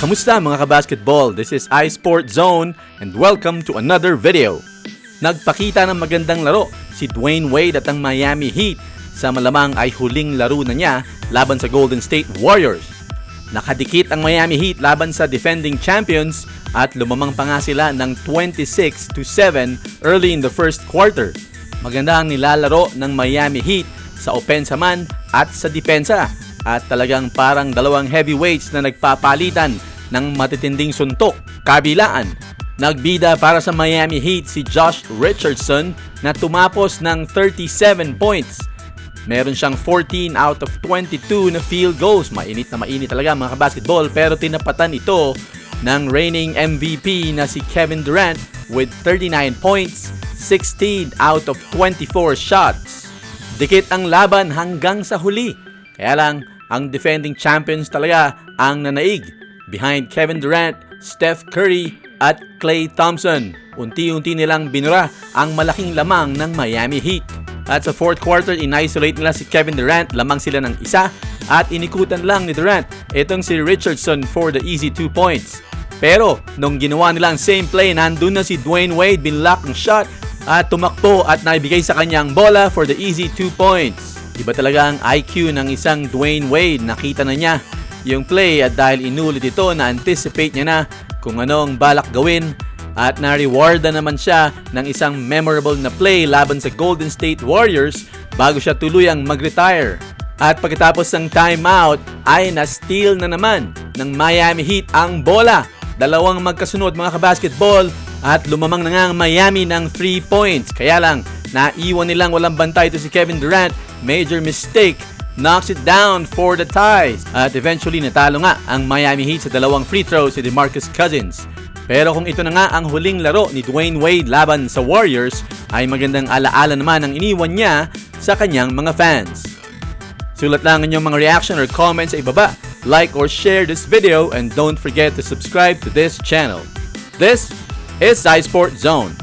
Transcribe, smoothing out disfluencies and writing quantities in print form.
Kamusta mga kabasketball? This is iSport Zone and welcome to another video. Nagpakita ng magandang laro si Dwyane Wade at ang Miami Heat sa malamang ay huling laro na niya laban sa Golden State Warriors. Nakadikit ang Miami Heat laban sa defending champions at lumamang pa nga sila ng 26-7 early in the first quarter. Maganda ang nilalaro ng Miami Heat sa opensa man at sa depensa at talagang parang dalawang heavyweights na nagpapalitan ng matitinding suntok. Kabilaan, nagbida para sa Miami Heat si Josh Richardson na tumapos ng 37 points. Meron siyang 14 out of 22 na field goals. Mainit na mainit talaga mga kabasketball, pero tinapatan ito ng reigning MVP na si Kevin Durant with 39 points, 16 out of 24 shots. Dikit ang laban hanggang sa huli. Kaya lang, ang defending champions talaga ang nanaig behind Kevin Durant, Steph Curry at Klay Thompson. Unti-unti nilang binura ang malaking lamang ng Miami Heat. At sa fourth quarter, in-isolate nila si Kevin Durant, lamang sila ng isa at inikutan lang ni Durant itong si Richardson for the easy 2 points. Pero nung ginawa nila ang same play, nandun na si Dwyane Wade, binlock ng shot at tumakbo at naibigay sa kanyang bola for the easy 2 points. Iba talaga ang IQ ng isang Dwyane Wade. Nakita na niya yung play at dahil inulit ito, na-anticipate niya na kung anong balak gawin at na-rewarda naman siya ng isang memorable na play laban sa Golden State Warriors bago siya tuluyang mag-retire. At pagkatapos ng timeout ay na-steal na naman ng Miami Heat ang bola. Dalawang magkasunod mga kabasketball at lumamang na nga ang Miami ng 3 points. Kaya lang, naiwan nilang walang bantay ito si Kevin Durant. Major mistake, knocks it down for the ties. At eventually natalo nga ang Miami Heat sa dalawang free throws si DeMarcus Cousins. Pero kung ito na nga ang huling laro ni Dwyane Wade laban sa Warriors, ay magandang alaala naman ang iniwan niya sa kanyang mga fans. Sulat lang inyong mga reaction or comments sa ibaba. Like or share this video and don't forget to subscribe to this channel. This is iSport Zone.